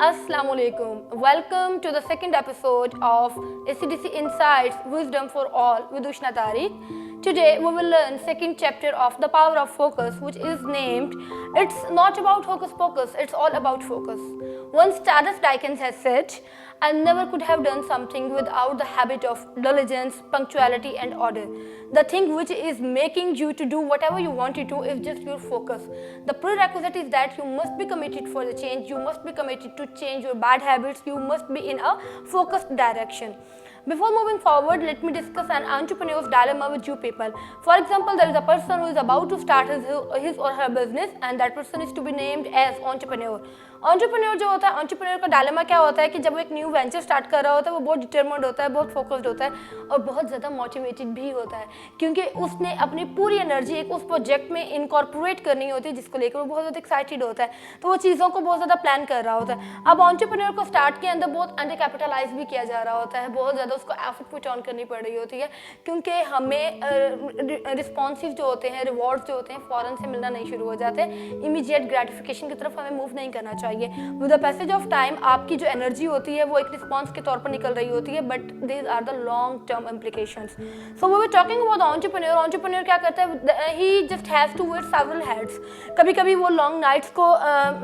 Assalamualaikum. Welcome to the second episode of ACDC Insights Wisdom for All with Ushna Tariq. Today we will learn second chapter of The Power of Focus, which is named It's Not About Hocus Pocus, It's All About Focus. Once Charles Dickens has said, I never could have done something without the habit of diligence, punctuality and order. The thing which is making you to do whatever you want to do is just your focus. The prerequisite is that you must be committed for the change, you must be committed to change your bad habits, you must be in a focused direction. Before moving forward, let me discuss an entrepreneur's dilemma with you people. For example, there is a person who is about to start his or her business and that person is to be named as entrepreneur. Entrepreneur जो होता है, entrepreneur का dilemma क्या होता है कि जब वो एक न्यू वेंचर स्टार्ट कर रहा होता है वो बहुत डिटरमिन्ड होता है, बहुत फोकस्ड होता है और बहुत ज़्यादा मोटिवेटेड भी होता है क्योंकि उसने अपनी पूरी एनर्जी एक उस प्रोजेक्ट में इनकॉर्पोरेट करनी होती है जिसको लेकर वो बहुत ज़्यादा एक्साइटेड होता है, तो वो चीज़ों को बहुत ज़्यादा प्लान कर रहा होता है. अब एंटरप्रेन्योर को स्टार्ट के अंदर बहुत अंडर कैपिटलाइज भी किया जा रहा होता है, बहुत ज़्यादा उसको एफर्ट पुट ऑन करनी पड़ रही होती है क्योंकि हमें रिस्पॉन्सिव जो होते हैं, रिवॉर्ड्स जो होते हैं फ़ौरन से मिलना नहीं शुरू हो जाते, इमीडिएट ग्रेटिफिकेशन की तरफ हमें मूव नहीं करना चाहिए. With the passage of time आपकी जो एनर्जी होती है वो एक रिस्पॉन्स के तौर पर निकल रही होती है, but these are the long term implications. So we were talking about entrepreneur. Entrepreneur क्या करता है, he just has to wear several heads. कभी कभी वो लॉन्ग नाइट्स को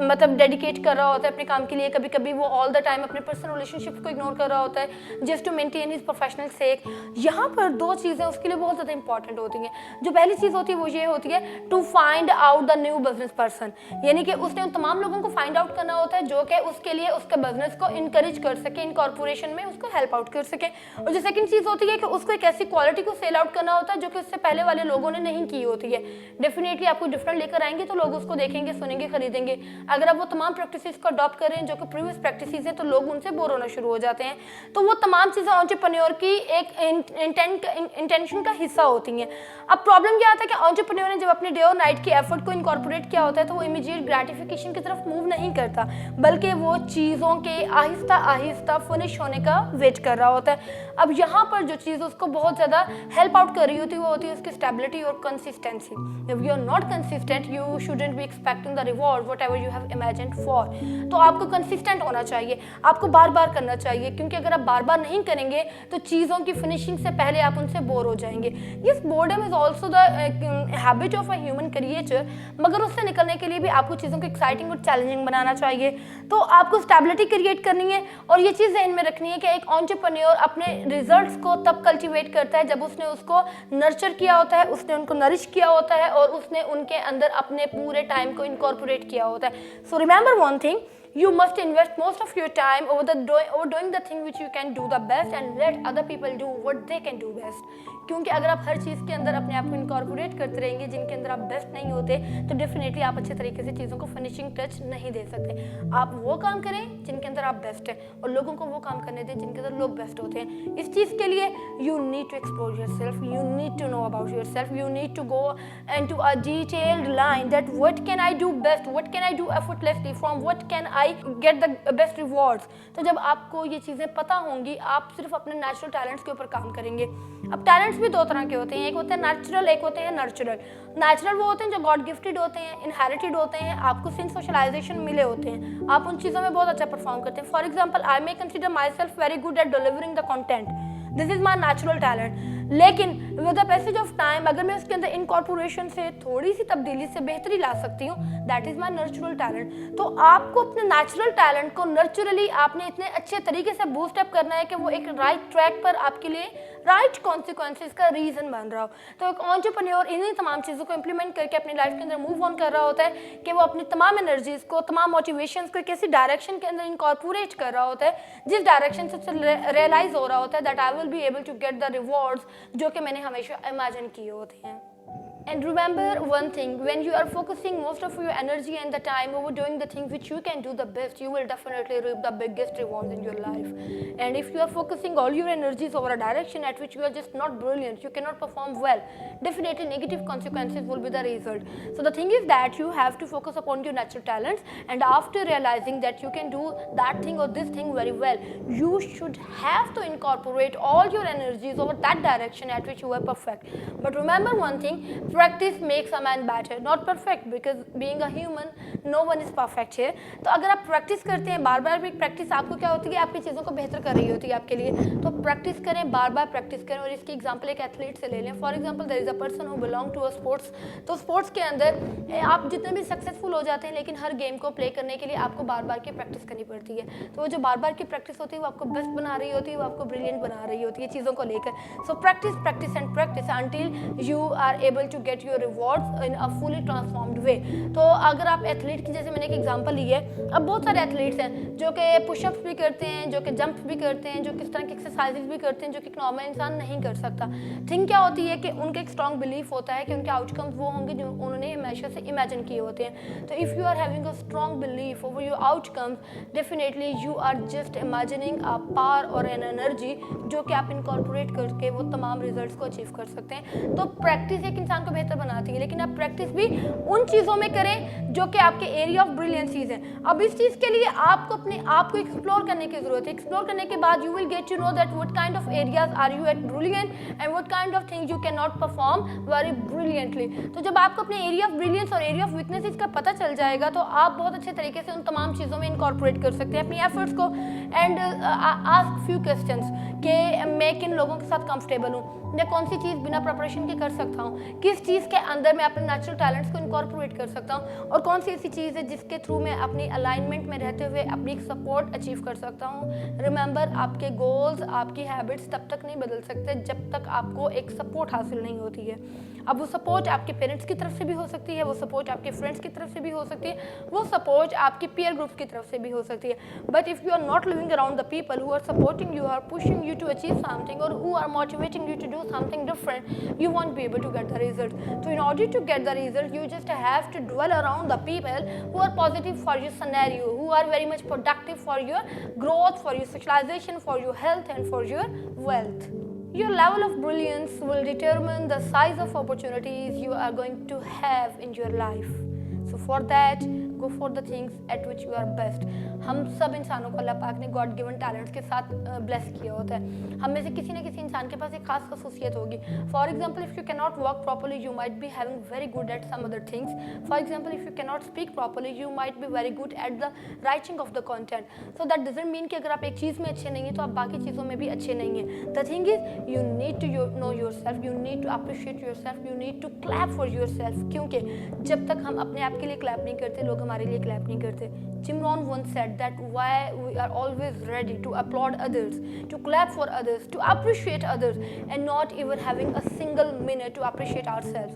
मतलब डेडिकेट कर रहा होता है अपने काम के लिए, कभी कभी वो ऑल द टाइम अपने पर्सनल रिलेशनशिप्स को इग्नोर कर रहा होता है just to maintain his professional sake. यहाँ पर दो चीज़ें उसके लिए बहुत ज़्यादा इंपॉर्टेंट होती हैं. जो पहली चीज़ होती है वो ये होती है to find out the new business person, यानी कि उसने उन तमाम लोगों को फाइंड आउट करना होता है जो कि उसके लिए उसके बिजनेस को इनकरेज कर सके, इनकॉर्पोरेशन में उसको हेल्प आउट कर सके. और जो सेकंड चीज़ होती है कि उसको एक ऐसी क्वालिटी को सेल आउट करना होता है जो कि उससे पहले वाले लोगों ने नहीं की होती है. डेफिनेटली आपको डिफरेंट लेकर आएंगे तो लोग उसको देखेंगे, सुनेंगे, खरीदेंगे. अगर आप वो तमाम प्रैक्टिसेस को अडॉप्ट करें जो कि प्रीवियस प्रैक्टिसेस हैं तो लोग उनसे बोर होना शुरू हो जाते हैं. तो वो तमाम चीज़ें एंटरप्रेन्योर की एक इंटेंशन का हिस्सा होती हैं. अब प्रॉब्लम क्या आता है कि एंटरप्रेन्योर ने जब अपने डे और नाइट की एफर्ट को इनकॉर्पोरेट किया होता है तो वो इमीडिएट ग्रेटिफिकेशन की तरफ मूव नहीं करता, बल्कि वो चीज़ों के आहिस्ता आहिस्ता फिनिश होने का वेट कर रहा होता है. अब यहाँ पर जो चीज़ उसको बहुत ज़्यादा हेल्प आउट कर रही होती है वो होती है उसकी स्टेबिलिटी और consistency. If you are not consistent you shouldn't be expecting the reward whatever you have imagined for. तो आपको कंसिस्टेंट होना चाहिए, आपको बार बार करना चाहिए क्योंकि अगर आप बार बार नहीं करेंगे तो चीज़ों की फिनिशिंग से पहले आप उनसे बोर हो जाएंगे. Yes, boredom is also the habit of a human creature, मगर उससे निकलने के लिए भी आपको चीज़ों को एक्साइटिंग और चैलेंजिंग बनाना चाहिए. तो आपको स्टेबिलिटी क्रिएट करनी है और ये चीज़ ध्यान में रखनी है कि एक एंटरप्रेन्योर अपने रिजल्ट्स को तब कल्टीवेट करता है जब उसने उसको नर्चर किया होता है, उसने उनको नरिश किया होता है और उसने उनके अंदर अपने पूरे टाइम को इनकॉर्पोरेट किया होता है. So remember one thing, you must invest most of your time over doing the thing which you can do the best and let other people do what they can do best. क्योंकि अगर आप हर चीज़ के अंदर अपने आप को incorporate करते रहेंगे जिनके अंदर आप बेस्ट नहीं होते तो डेफिनेटली आप अच्छे तरीके से चीज़ों को फिनिशिंग टच नहीं दे सकते. आप वो काम करें जिनके अंदर आप बेस्ट हैं और लोगों को वो काम करने दें जिनके अंदर लोग बेस्ट होते हैं. इस चीज़ के लिए you need to explore yourself, you need to know about yourself, you need to go into a detailed line that what can I do best, what can I do effortlessly, from what can I get the best rewards. तो जब आपको ये चीज़ें पता होंगी आप सिर्फ अपने नेचुरल टैलेंट्स के ऊपर काम करेंगे. अब टैलेंट्स भी दो तरह के होते हैं, एक होते हैं नेचुरल, एक होते हैं नर्चरल. नेचुरल वो होते हैं जो गॉड गिफ्टेड होते हैं, इनहेरिटेड होते हैं, आपको सिंस सोशलाइजेशन मिले होते हैं, आप उन चीज़ों में बहुत अच्छा परफॉर्म करते हैं. For example I may consider myself very good at delivering the content, this is my natural talent. लेकिन with the passage of time अगर मैं उसके अंदर इनकॉर्पोरेशन से थोड़ी सी तब्दीली से बेहतरी ला सकती हूँ, दैट इज़ माई नर्चुरल टैलेंट. तो आपको अपने नेचुरल टैलेंट को नर्चुरली आपने इतने अच्छे तरीके से बूस्ट अप करना है कि वो एक राइट ट्रैक पर आपके लिए राइट कॉन्सिक्वेंसेस का रीज़न बन रहा हो. तो एक एंटरप्रेन्योर इन्हीं तमाम चीज़ों को इम्प्लीमेंट करके अपनी लाइफ के अंदर मूव ऑन कर रहा होता है कि वो अपनी तमाम एनर्जीज़ को, तमाम मोटिवेशंस को एक ऐसी डायरेक्शन के अंदर इनकॉर्पोरेट कर रहा होता है जिस डायरेक्शन से उसे रियलाइज़ हो रहा होता है that I will be able to get the rewards जो कि मैंने हमेशा इमेजिन किए होते हैं. And remember one thing, when you are focusing most of your energy and the time over doing the things which you can do the best, you will definitely reap the biggest rewards in your life. And if you are focusing all your energies over a direction at which you are just not brilliant, you cannot perform well, definitely negative consequences will be the result. So the thing is that you have to focus upon your natural talents, and after realizing that you can do that thing or this thing very well, you should have to incorporate all your energies over that direction at which you are perfect. But remember one thing, practice makes a man better, not perfect, because being a human no one is perfect है। तो अगर आप practice करते हैं बार बार भी, practice आपको क्या होती है, आपकी चीज़ों को बेहतर कर रही होती है आपके लिए। तो प्रैक्टिस करें, बार बार प्रैक्टिस करें। और इसकी एग्जांपल एक एथलीट से ले लें। For example there is a person who belong to a sports. तो स्पोर्ट्स के अंदर आप जितने भी सक्सेसफुल हो जाते हैं, लेकिन हर गेम को प्ले करने के लिए आपको बार बार की प्रैक्टिस करनी पड़ती है। तो वो जो बार बार की प्रैक्टिस होती है वो आपको बेस्ट बना रही होती है, वो आपको ब्रिलियंट बना रही होती है चीज़ों को लेकर। So practice practice and practice until you are able to get your rewards in a fully transformed way. तो अगर आप एथलीट की, जैसे मैंने एक एग्जांपल ली है, अब बहुत सारे एथलीट्स हैं जो कि पुशअप्स भी करते हैं, जो कि जंप्स भी करते हैं, जो किस तरह की एक्सरसाइजेज भी करते हैं जो कि नॉर्मल इंसान नहीं कर सकता। थिंग क्या होती है कि उनका एक स्ट्रॉन्ग बिलीफ होता है कि उनके आउटकम्स वो होंगे जो उन्होंने हमेशा से इमेजिन किए होते हैं। तो if you are having a strong belief over your outcomes, definitely you are just imagining a power और एन एनर्जी जो कि आप इनकॉर्पोरेट करके वो तमाम रिजल्ट्स को अचीव कर सकते हैं। तो प्रैक्टिस एक इंसान को बेहतर बनाती है, लेकिन आप प्रैक्टिस भी उन चीज़ों में करें जो कि आपके एरिया ऑफ ब्रिलियंसीज हैं। अब इस चीज़ के लिए आपको अपने आप को एक्सप्लोर करने की ज़रूरत है। एक्सप्लोर करने के बाद you will get to know that what kind of areas are you at brilliant and what kind of things you can not perform very brilliantly. तो जब आपको अपने एरिया ऑफ ब्रिलियंस और एरिया ऑफ वीकनेसेस का पता चल जाएगा तो आप बहुत अच्छे तरीके से उन तमाम चीज़ों में इनकॉर्पोरेट कर सकते हैं अपनी एफर्ट्स को। एंड आस्क फ्यू क्वेश्चंस कि मैं किन लोगों के साथ कंफर्टेबल हूँ, मैं कौन सी चीज़ बिना प्रिपरेशन के कर सकता हूँ, किस चीज़ के अंदर मैं अपने नेचुरल टैलेंट्स को इनकॉर्पोरेट कर सकता हूँ, और कौन सी ऐसी चीज़ है जिसके थ्रू मैं अपनी अलाइनमेंट में रहते हुए अपनी सपोर्ट अचीव कर सकता हूँ। रिमेंबर, आपके गोल्स, आपकी हैबिट्स तब तक नहीं बदल सकते जब तक आपको एक सपोर्ट हासिल नहीं होती है। अब वो सपोर्ट आपके पेरेंट्स की तरफ से भी हो सकती है, वो सपोर्ट आपके फ्रेंड्स की तरफ से भी हो सकती है, वो सपोर्ट आपके पीयर ग्रुप्स की तरफ से भी हो सकती है। But if you are not living around the people who are supporting you, are pushing you to achieve something, or who are motivating you to do something different, you won't be able to get the result. So in order to get the result, you just have to dwell around the people who are positive for your scenario, who are very much productive for your growth, for your socialization, for your health and for your wealth. Your level of brilliance will determine the size of opportunities you are going to have in your life. So for that, go for the things at which you are best. हम सब इंसानों को अल्लाह पाक ने God given talents के साथ bless किया होता है। हम में से किसी न किसी इंसान के पास एक खास खसूसियत होगी। For example, if you can not work properly, you might be having very good at some other things. For example, if you can not speak properly, you might be very good at the writing of the content. So that doesn't mean कि अगर आप एक चीज़ में अच्छे नहीं हैं तो आप बाकी चीज़ों में भी अच्छे नहीं हैं। The thing is you need to know yourself, you need to appreciate yourself, you need to clap for yourself. क्योंकि जब तक हम अपने आप के लिए क्लैप नहीं करते, लोग हमारे लिए क्लैप नहीं करते। Jim Rohn once said that why we are always ready to applaud others, to clap for others, to appreciate others, and not even having a single minute to appreciate ourselves.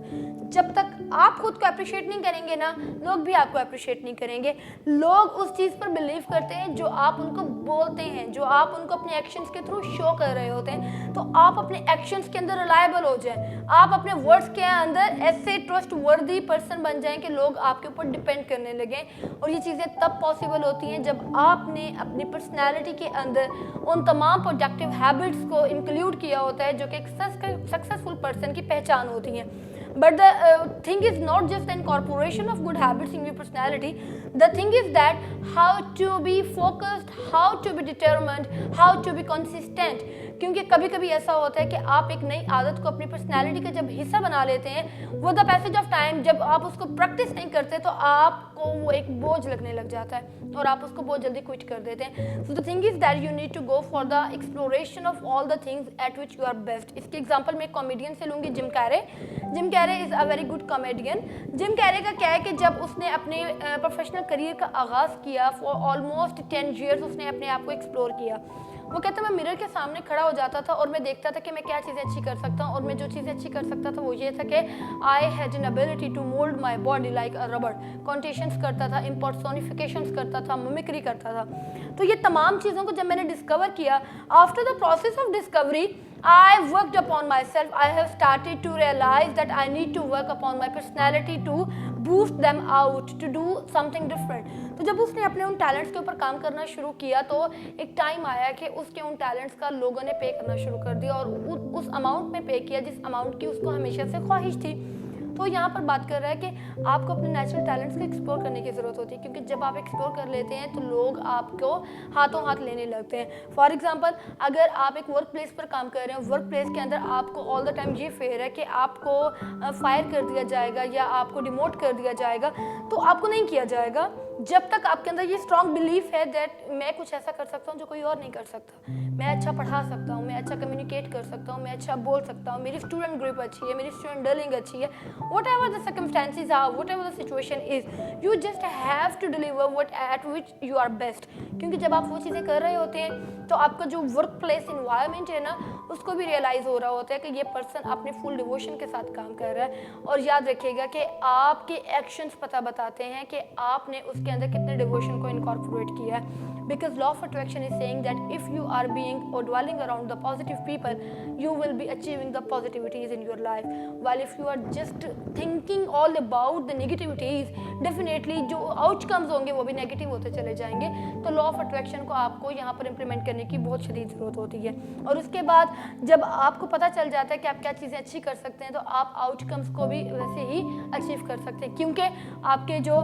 जब तक आप खुद को appreciate नहीं करेंगे ना, लोग भी आपको अप्रिशिएट नहीं करेंगे। लोग उस चीज़ पर बिलीव करते हैं जो आप उनको बोलते हैं, जो आप उनको अपने एक्शंस के थ्रू शो कर रहे होते हैं। तो आप अपने एक्शंस के अंदर रिलायबल हो जाएं, आप अपने वर्ड्स के अंदर ऐसे ट्रस्ट वर्दी पर्सन बन जाएं कि लोग आपके ऊपर डिपेंड करने लगें। और ये चीज़ें तब पॉसिबल होती हैं जब आपने अपनी पर्सनैलिटी के अंदर उन तमाम प्रोडक्टिव हैबिट्स को इंक्लूड किया होता है जो कि एक सक्सेसफुल पर्सन की पहचान होती हैं। But the thing is not just the incorporation of good habits in your personality. The thing is that how to be focused, how to be determined, how to be consistent. क्योंकि कभी कभी ऐसा होता है कि आप एक नई आदत को अपनी पर्सनैलिटी का जब हिस्सा बना लेते हैं, वो द पैसेज ऑफ टाइम जब आप उसको प्रैक्टिस नहीं करते तो आपको वो एक बोझ लगने लग जाता है और आप उसको बहुत जल्दी क्विट कर देते हैं। So the thing is that you need to go for the exploration of all the things at which you are best. इसके एग्जाम्पल मैं एक कॉमेडियन से लूँगी, Jim Carrey. Jim Carrey is a very good comedian. Jim Carrey का क्या है कि जब उसने अपने प्रोफेशनल करियर का आगाज़ किया, फॉर ऑलमोस्ट 10 years उसने अपने आप को एक्सप्लोर किया। वो कहता मैं मिरर के सामने खड़ा हो जाता था और मैं देखता था कि मैं क्या चीज़ें अच्छी कर सकता हूँ, और मैं जो चीज़ें अच्छी कर सकता था वो ये था कि I had an ability to mould my body like a rubber. Contortions करता था, इम्पर्सोनिफिकेशंस करता था, मिमिक्री करता था। तो ये तमाम चीज़ों को जब मैंने डिस्कवर किया, after the process of discovery I worked upon myself. I have started to realize that I need to work upon my personality to boost them out, to do something different. तो जब उसने अपने उन talents के ऊपर काम करना शुरू किया तो एक टाइम आया कि उसके उन टैलेंट्स का लोगों ने पे करना शुरू कर दिया और उस अमाउंट में पे किया जिस अमाउंट की उसको हमेशा से ख्वाहिश थी। तो यहाँ पर बात कर रहा है कि आपको अपने नेचुरल टैलेंट्स को एक्सप्लोर करने की ज़रूरत होती है, क्योंकि जब आप एक्सप्लोर कर लेते हैं तो लोग आपको हाथों हाथ लेने लगते हैं। फॉर एग्जांपल, अगर आप एक वर्क प्लेस पर काम कर रहे हैं, वर्क प्लेस के अंदर आपको ऑल द टाइम ये फेयर है कि आपको फायर कर दिया जाएगा या आपको डिमोट कर दिया जाएगा, तो आपको नहीं किया जाएगा जब तक आपके अंदर ये स्ट्रॉन्ग बिलीफ है दैट मैं कुछ ऐसा कर सकता हूँ जो कोई और नहीं कर सकता, मैं अच्छा पढ़ा सकता हूँ, मैं अच्छा कम्युनिकेट कर सकता हूँ, मैं अच्छा बोल सकता हूँ, मेरी स्टूडेंट ग्रुप अच्छी है, मेरी स्टूडेंट डलिंग अच्छी है, whatever the circumstances are, whatever the situation is, you just have to deliver what at which you are best. क्योंकि जब आप वो चीज़ें कर रहे होते हैं तो आपका जो वर्क प्लेस इन्वायरमेंट है ना, उसको भी रियलाइज़ हो रहा होता है कि ये पर्सन अपने फुल डिवोशन के साथ काम कर रहा है। और याद रखिएगा कि आपके एक्शंस पता बताते हैं कि आपने उसके अंदर कितने डिवोशन को इनकॉर्पोरेट किया है। Because law of attraction is saying that if you are being or dwelling around the positive people, you will be achieving the positivities in your life. While if you are just thinking all about the negativities, definitely जो outcomes होंगे वो भी negative होते चले जाएंगे। तो law of attraction को आपको यहाँ पर इम्प्लीमेंट करने की बहुत शदीद ज़रूरत होती है। और उसके बाद जब आपको पता चल जाता है कि आप क्या चीज़ें अच्छी कर सकते हैं, तो आप आउटकम्स को भी वैसे ही अचीव कर सकते हैं, क्योंकि आपके जो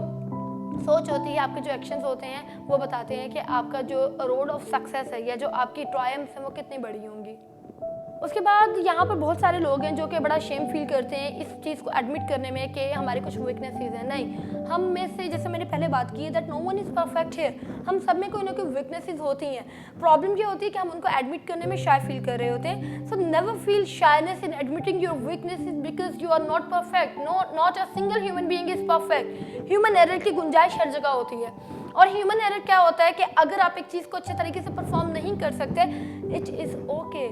सोच होती है, आपके जो एक्शंस होते हैं वो बताते हैं कि आपका जो रोड ऑफ सक्सेस है या जो आपकी ट्रायम्स है वो कितनी बड़ी होंगी। उसके बाद यहाँ पर बहुत सारे लोग हैं जो कि बड़ा शेम फील करते हैं इस चीज़ को एडमिट करने में कि हमारे कुछ वीकनेसेस हैं। नहीं, हम में से, जैसे मैंने पहले बात की है, that no one is perfect है, हम सब में कोई ना कोई वीकनेसेस होती हैं। प्रॉब्लम ये होती है कि हम उनको एडमिट करने में शाय फील कर रहे होते हैं। So never feel shyness in admitting your weaknesses because you are not perfect. Not a single human being is perfect. Human error की गुंजाइश हर जगह होती है। और ह्यूमन एरर क्या होता है कि अगर आप एक चीज़ को अच्छे तरीके से परफॉर्म नहीं कर सकते, इट इज़ ओके,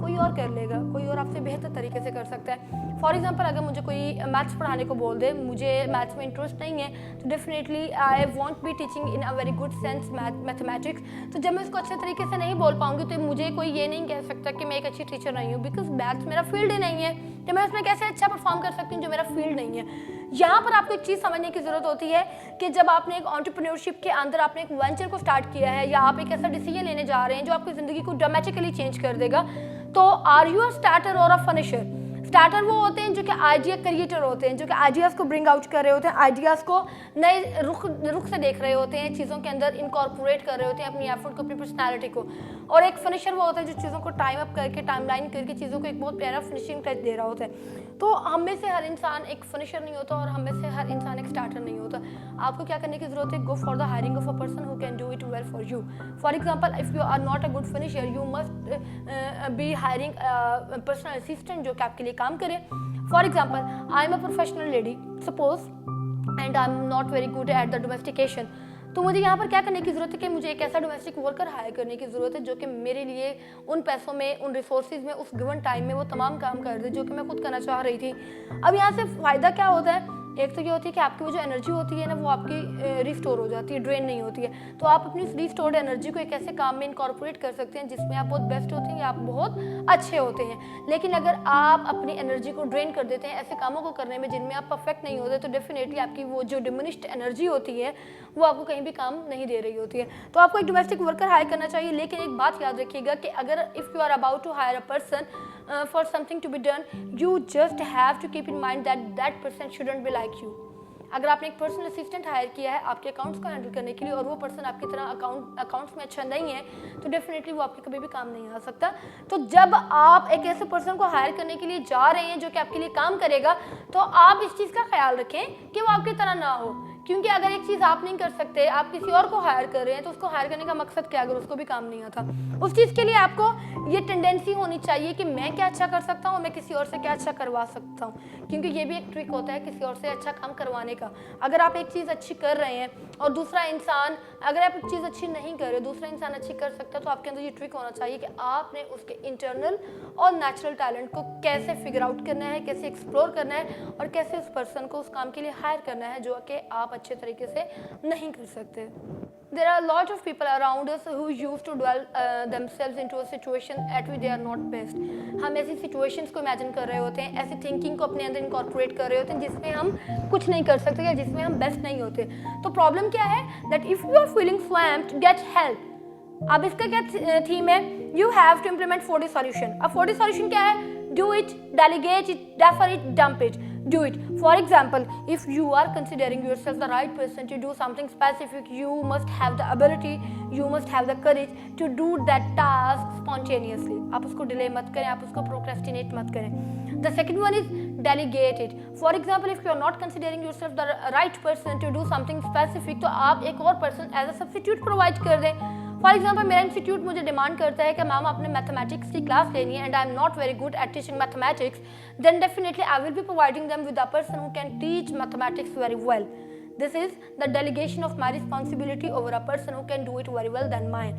कोई और कर लेगा, कोई और आपसे बेहतर तरीके से कर सकता है। फॉर एग्जांपल, अगर मुझे कोई मैथ्स पढ़ाने को बोल दे, मुझे मैथ्स में इंटरेस्ट नहीं है, तो definitely I want be teaching in a very good sense mathematics. तो जब मैं उसको अच्छे तरीके से नहीं बोल पाऊंगी तो मुझे कोई ये नहीं कह सकता कि मैं एक अच्छी टीचर नहीं हूँ, बिकॉज मैथ्स मेरा फील्ड ही नहीं है। तो मैं उसमें कैसे अच्छा परफॉर्म कर सकती हूँ जो मेरा फील्ड नहीं है। यहाँ पर आपको एक चीज़ समझने की ज़रूरत होती है कि जब आपने एक एंटरप्रेन्योरशिप के अंदर आपने एक वेंचर को स्टार्ट किया है या आप एक ऐसा डिसीजन लेने जा रहे हैं जो आपकी ज़िंदगी को ड्रामेटिकली चेंज कर देगा, तो आर यू अ स्टार्टर और अ फिनिशर। स्टार्टर वो होते हैं जो कि आइडिया क्रिएटर होते हैं, जो कि आइडियाज़ को ब्रिंग आउट कर रहे होते हैं, आइडियाज़ को नए रुख से देख रहे होते हैं, चीज़ों के अंदर इनकॉर्पोरेट कर रहे होते हैं अपनी एफर्ट को, अपनी पर्सनैलिटी को। और एक फिनिशर वो होता है जो चीज़ों को टाइम अप करके, टाइमलाइन करके चीज़ों को एक बहुत प्यारा फिनिशिंग टच दे रहा होता है। तो हम में से हर इंसान एक फिनिशर नहीं होता और हम में से हर इंसान एक स्टार्टर नहीं होता। आपको क्या करने की ज़रूरत है? Go for the hiring of a person who can do it well for you. For example, if you are not a good finisher, you must be hiring personal assistant जो कि आपके लिए काम करे। For example, I am a professional lady suppose and I am not very good at the domestication. तो मुझे यहाँ पर क्या करने की ज़रूरत है कि मुझे एक ऐसा डोमेस्टिक वर्कर हायर करने की ज़रूरत है जो कि मेरे लिए उन पैसों में, उन रिसोर्सेज में, उस गिवन टाइम में वो तमाम काम कर दे जो कि मैं खुद करना चाह रही थी। अब यहाँ से फ़ायदा क्या होता है? एक तो ये होती है कि आपकी वो जो एनर्जी होती है ना, वो आपकी रिस्टोर हो जाती है, ड्रेन नहीं होती है। तो आप अपनी रिस्टोर्ड एनर्जी को एक ऐसे काम में इनकॉर्पोरेट कर सकते हैं जिसमें आप बहुत बेस्ट होते हैं या आप बहुत अच्छे होते हैं। लेकिन अगर आप अपनी एनर्जी को ड्रेन कर देते हैं ऐसे कामों को करने में जिनमें आप परफेक्ट नहीं होते, तो डेफिनेटली आपकी वो जो डिमिनिश्ड एनर्जी होती है वो आपको कहीं भी काम नहीं दे रही होती है। तो आपको एक डोमेस्टिक वर्कर हायर करना चाहिए। लेकिन एक बात याद रखिएगा कि अगर if you are about to hire a person for something to be done, you just have to keep in mind that that person shouldn't be like you. अगर आपने एक पर्सनल असिस्टेंट हायर किया है आपके अकाउंट्स को handle करने के लिए और वो पर्सन आपकी तरह अकाउंट्स में अच्छा नहीं है, तो डेफिनेटली वो आपके कभी भी काम नहीं आ सकता। तो जब आप एक ऐसे पर्सन को हायर करने के लिए जा रहे हैं जो कि आपके लिए काम करेगा, तो आप इस चीज़ का ख्याल रखें कि वो आपकी तरह ना हो। क्योंकि अगर एक चीज़ आप नहीं कर सकते, आप किसी और को हायर कर रहे हैं, तो उसको हायर करने का मकसद क्या अगर उसको भी काम नहीं आता? उस चीज़ के लिए आपको ये टेंडेंसी होनी चाहिए कि मैं क्या अच्छा कर सकता हूँ, मैं किसी और से क्या अच्छा करवा सकता हूँ। क्योंकि ये भी एक ट्रिक होता है किसी और से अच्छा काम करवाने का। अगर आप एक चीज़ अच्छी कर रहे हैं और दूसरा इंसान, अगर आप एक चीज़ अच्छी नहीं कर रहे, दूसरा इंसान अच्छी कर सकता है, तो आपके अंदर ये ट्रिक होना चाहिए कि आपने उसके इंटरनल और नेचुरल टैलेंट को कैसे फिगर आउट करना है, कैसे एक्सप्लोर करना है और कैसे उस पर्सन को उस काम के लिए हायर करना है जो कि आप अच्छे तरीके से नहीं कर सकते। There are a lot of people around us who used to dwell themselves into a situation at which they are not best. हम ऐसी situations को imagine कर रहे होते हैं, ऐसी thinking को अपने अंदर incorporate कर रहे होते हैं जिसमें हम कुछ नहीं कर सकते या जिसमें हम best नहीं होते। तो problem क्या है? That if you are feeling swamped, get help. अब इसका क्या थीम है? You have to implement 4D solution. अब 4D solution क्या है? Do it, delegate it, defer it, dump it. do it. For example, if you are considering yourself the right person to do something specific, you must have the ability, you must have the courage to do that task spontaneously. आप उसको delay मत करें, आप उसको procrastinate मत करें. The second one is delegate it. For example, if you are not considering yourself the right person to do something specific, तो आप एक और person as a substitute provide कर दें. फॉर एग्जाम्पल मेरा इंस्टीट्यूट मुझे डिमांड करता है कि मैम आपने मैथमेटिक्स की क्लास लेनी है and I am not very good at teaching mathematics, then definitely I will be providing them with a person who can teach mathematics very well. This is the delegation of my responsibility over a person who can do it very well than mine.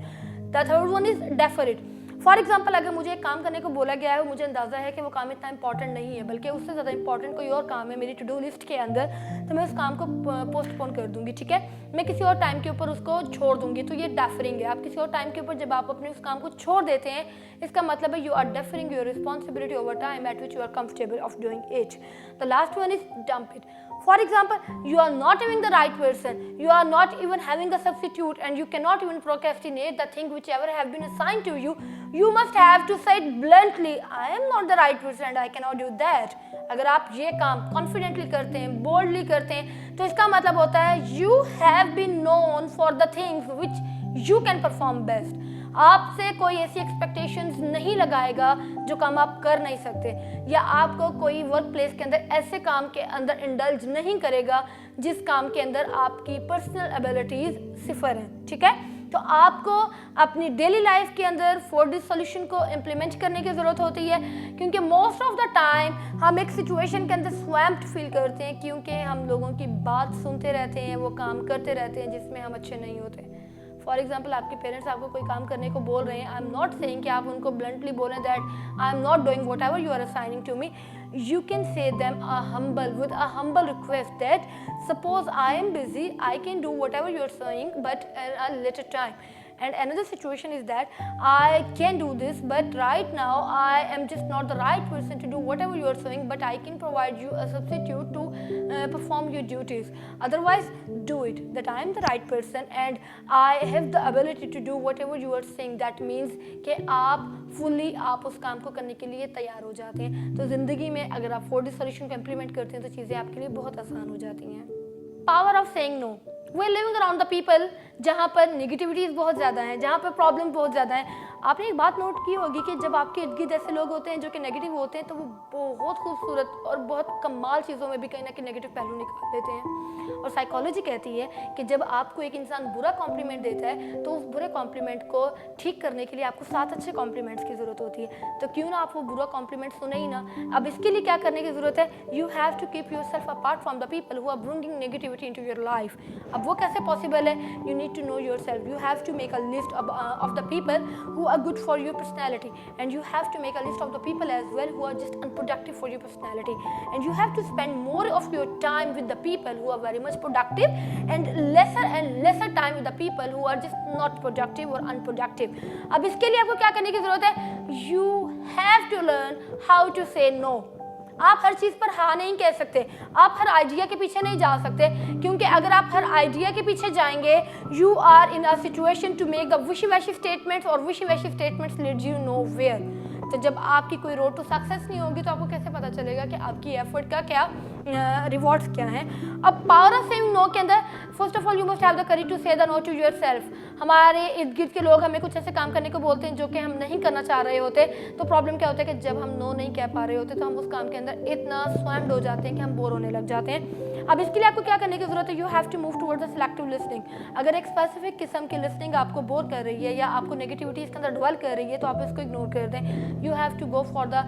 The third one is defer it. For example अगर मुझे एक काम करने को बोला गया है और मुझे अंदाज़ा है कि वो काम इतना इंपॉर्टेंट नहीं है बल्कि उससे ज़्यादा इंपॉर्टेंट कोई और काम है मेरी टू डू लिस्ट के अंदर, तो मैं उस काम को पोस्टपोन कर दूंगी. ठीक है, मैं किसी और टाइम के ऊपर उसको छोड़ दूंगी. तो ये डेफरिंग है. आप किसी और टाइम के ऊपर जब आप अपने उस काम को छोड़ देते हैं, इसका मतलब है you are deferring your responsibility over time at which you are comfortable of doing it. The last one is dump it. For example, you are not even the right person, you are not even having a substitute, and you cannot even procrastinate the thing whichever have been assigned to you. You must have to say it bluntly, I am not the right person and I cannot do that. अगर आप ये काम confidently करते हैं, boldly करते हैं, तो इसका मतलब होता है you have been known for the things which you can perform best. आपसे कोई ऐसी एक्सपेक्टेशंस नहीं लगाएगा जो काम आप कर नहीं सकते, या आपको कोई वर्क प्लेस के अंदर ऐसे काम के अंदर इंडल्ज नहीं करेगा जिस काम के अंदर आपकी पर्सनल एबिलिटीज़ सिफर हैं. ठीक है, तो आपको अपनी डेली लाइफ के अंदर 4D सॉल्यूशन को इम्प्लीमेंट करने की ज़रूरत होती है, क्योंकि मोस्ट ऑफ द टाइम हम एक सिचुएशन के अंदर स्वैम्प्ड फील करते हैं क्योंकि हम लोगों की बात सुनते रहते हैं, वो काम करते रहते हैं जिसमें हम अच्छे नहीं होते. फॉर एग्जाम्पल आपके पेरेंट्स आपको कोई काम करने को बोल रहे हैं, आई एम नॉट सेइंग कि आप उनको ब्लंटली बोलें that I am not doing whatever you are assigning to me. You can say them with a humble request that suppose I am busy, I can do whatever you are saying but at a later time. And another situation is that I can do this but right now I am just not the right person to do whatever you are saying, but I can provide you a substitute to perform your duties. Otherwise do it that I am the right person and I have the ability to do whatever you are saying. That means कि आप fully आप उस काम को करने के लिए तैयार हो जाते हैं. तो ज़िंदगी में अगर आप 4D सॉल्यूशन को इम्प्लीमेंट करते हैं तो चीज़ें आपके लिए बहुत आसान हो जाती हैं. Power of saying no. We are living around the people जहाँ पर नेगेटिविटीज़ बहुत ज़्यादा हैं, जहाँ पर प्रॉब्लम बहुत ज़्यादा है. आपने एक बात नोट की होगी कि जब आपके इर्द गिर्द ऐसे लोग होते हैं जो कि नेगेटिव होते हैं तो वो बहुत खूबसूरत और बहुत कमाल चीज़ों में भी कहीं ना कहीं नेगेटिव पहलू निकाल देते हैं. और साइकोलॉजी कहती है कि जब आपको एक इंसान बुरा कॉम्प्लीमेंट देता है तो उस बुरे कॉम्प्लीमेंट को ठीक करने के लिए आपको 7 अच्छे कॉम्प्लीमेंट्स की ज़रूरत होती है. तो क्यों ना आप वो बुरा कॉम्प्लीमेंट सुने ही ना. अब इसके लिए क्या करने की ज़रूरत है, you have to keep yourself apart from the people who are bringing negativity into your life. अब वो कैसे पॉसिबल है, you need to know yourself. You have to make a list of the people who are good for your personality, and you have to make a list of the people as well who are just unproductive for your personality, and you have to spend more of your time with the people who are very much productive and lesser time with the people who are just not productive or unproductive. अब इसके लिए आपको क्या करने की जरूरत है, you have to learn how to say no. आप हर चीज़ पर हाँ नहीं कह सकते, आप हर आइडिया के पीछे नहीं जा सकते, क्योंकि अगर आप हर आइडिया के पीछे जाएंगे you are in a situation to make the wishy washy statements, और wishy washy statements leads you nowhere. तो जब आपकी कोई रोड टू सक्सेस नहीं होगी तो आपको कैसे पता चलेगा कि आपकी एफर्ट का क्या रिवॉर्ड्स क्या हैं. अब पावर ऑफ सेइंग नो के अंदर first of all you must have the courage to say the no to yourself. हमारे इर्द गिर्द के लोग हमें कुछ ऐसे काम करने को बोलते हैं जो कि हम नहीं करना चाह रहे होते. तो प्रॉब्लम क्या होता है कि जब हम नो नहीं कह पा रहे होते तो हम उस काम के अंदर इतना स्वैम्ड हो जाते हैं कि हम बोर होने लग जाते हैं. अब इसके लिए आपको क्या करने की जरूरत है, you have to move towards the selective listening. अगर एक स्पेसिफिक किस्म की लिसनिंग आपको बोर कर रही है या आपको नेगेटिविटी इसके अंदर डिवेल कर रही है तो आप इसको इग्नोर कर दें. You have to go for the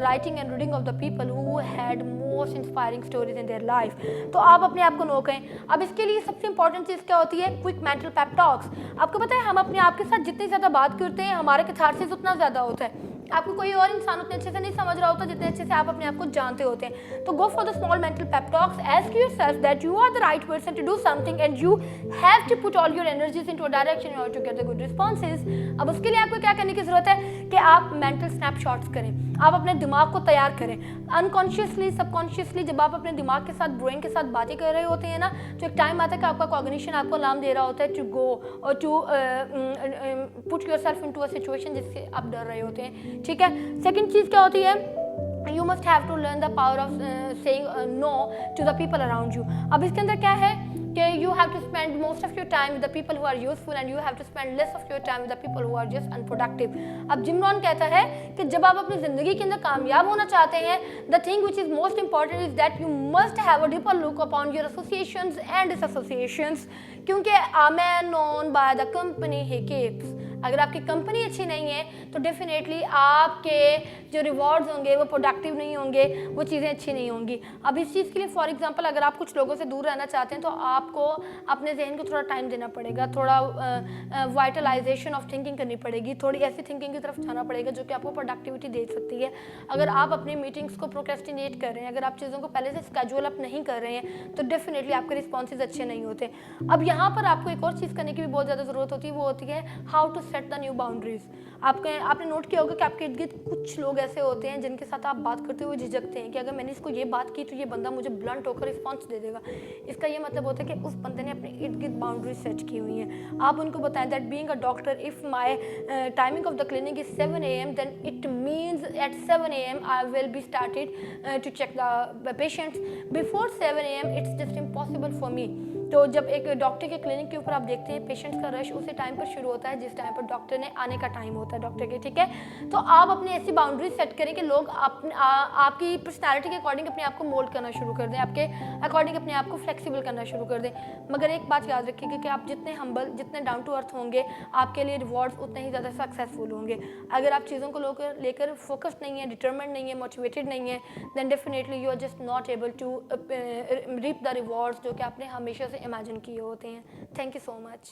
writing and reading of the people who had most inspiring stories in their life. तो आप अपने आप को नो कहें. अब इसके लिए सबसे इंपॉर्टेंट चीज़ क्या होती है, क्विक मेंटल पेप टॉक्स. आपको पता है हम अपने आप के साथ जितनी ज़्यादा बात करते हैं हमारे कैथार्सिस उतना ज़्यादा होता है. आपको कोई और इंसान उतने अच्छे से नहीं समझ रहा होता जितने अच्छे से आप अपने आप को जानते होते हैं. तो go for the small mental pep talks. Ask yourself that you are the right person to do something and you have to put all your energies into a direction in order to get the good responses. अब उसके लिए आपको क्या करने की जरूरत है कि आप मेंटल स्नैपशॉट्स करें. आप अपने दिमाग को तैयार करें. अनकॉन्शियसली सबकॉन्शियसली जब आप अपने दिमाग के साथ ब्रेन के साथ बातें कर रहे होते हैं ना, तो एक टाइम आता है कि आपका कॉग्निशन आपको अलार्म दे रहा होता है टू गो और to put yourself into a situation जिससे आप डर रहे होते हैं. ठीक है. सेकंड चीज़ क्या होती है, you must have to learn the power of saying no to the people around you. अब इसके अंदर क्या है कि you have to spend most of your time with the people who are useful and you have to spend less of your time with the people who are just unproductive. अब Jim Rohn कहता है कि जब आप अपनी ज़िंदगी के अंदर कामयाब होना चाहते हैं, the thing which is most important is that you must have a deeper look upon your associations and disassociations, क्योंकि a man known by the company he keeps. अगर आपकी कंपनी अच्छी नहीं है तो डेफिनेटली आपके जो रिवॉर्ड्स होंगे वो प्रोडक्टिव नहीं होंगे, वो चीज़ें अच्छी नहीं होंगी. अब इस चीज़ के लिए फॉर एग्जांपल अगर आप कुछ लोगों से दूर रहना चाहते हैं तो आपको अपने जहन को थोड़ा टाइम देना पड़ेगा, थोड़ा वाइटलाइजेशन ऑफ थिंकिंग करनी पड़ेगी, थोड़ी ऐसी थिंकिंग की तरफ जाना पड़ेगा जो कि आपको प्रोडक्टिविटी दे सकती है. अगर आप अपनी मीटिंग्स को प्रोक्रेस्टिनेट कर रहे हैं, अगर आप चीज़ों को पहले से स्केड्यूल अप नहीं कर रहे हैं तो डेफिनेटली आपके रिस्पॉन्सेज अच्छे नहीं होते. अब यहाँ पर आपको एक और चीज़ करने की भी बहुत ज़्यादा ज़रूरत होती है, वो होती है how to set the new boundaries. आपने नोट किया होगा कि आपके इर्द गिर्द कुछ लोग ऐसे होते हैं जिनके साथ आप बात करते हुए झिझकते हैं कि अगर मैंने इसको ये बात की तो ये बंदा मुझे ब्लंट होकर रिस्पॉन्स दे देगा. इसका ये मतलब होता है कि उस बंदे ने अपने इर्द गिर्द बाउंड्रीज सेट की हुई हैं. आप उनको बताएं that being a doctor if my timing of the clinic is 7 AM then it means at 7 AM I will be started to check the patients. Before 7 AM it's just impossible for me. तो जब एक doctor के clinic के ऊपर आप देखते हैं patients का रश उसी टाइम पर शुरू होता है जिस टाइम पर डॉक्टर ने आने का टाइम होता है डॉक्टर के. ठीक है, तो आप अपनी ऐसी बाउंड्री सेट करें कि लोग आपकी पर्सनालिटी के अकॉर्डिंग अपने आप को मोल्ड करना शुरू कर दें, आपके अकॉर्डिंग अपने आप को फ्लेक्सिबल करना शुरू कर दें. मगर एक बात याद रखिएगा कि आप जितने हम्बल, जितने डाउन टू अर्थ होंगे आपके लिए रिवॉर्ड्स उतने ही ज़्यादा सक्सेसफुल होंगे. अगर आप चीज़ों को लेकर फोकस्ड नहीं है, डिटर्मिन्ड नहीं है, मोटिवेटेड नहीं है, then definitely you are just not able to reap the rewards जो कि आपने हमेशा से इमेजिन किए होते हैं. Thank you so much.